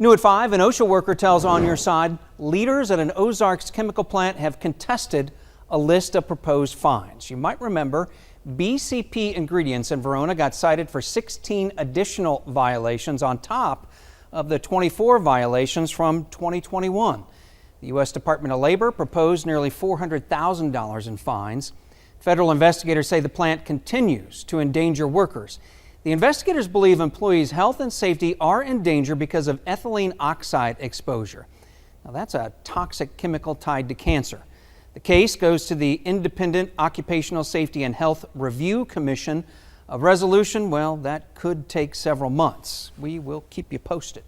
New at 5, an OSHA worker tells On Your Side leaders at an Ozarks chemical plant have contested a list of proposed fines. You might remember BCP Ingredients in Verona got cited for 16 additional violations on top of the 24 violations from 2021. The U.S. Department of Labor proposed nearly $400,000 in fines. Federal investigators say the plant continues to endanger workers. The investigators believe employees' health and safety are in danger because of ethylene oxide exposure. Now, that's a toxic chemical tied to cancer. The case goes to the Independent Occupational Safety and Health Review Commission. A resolution, well, that could take several months. We will keep you posted.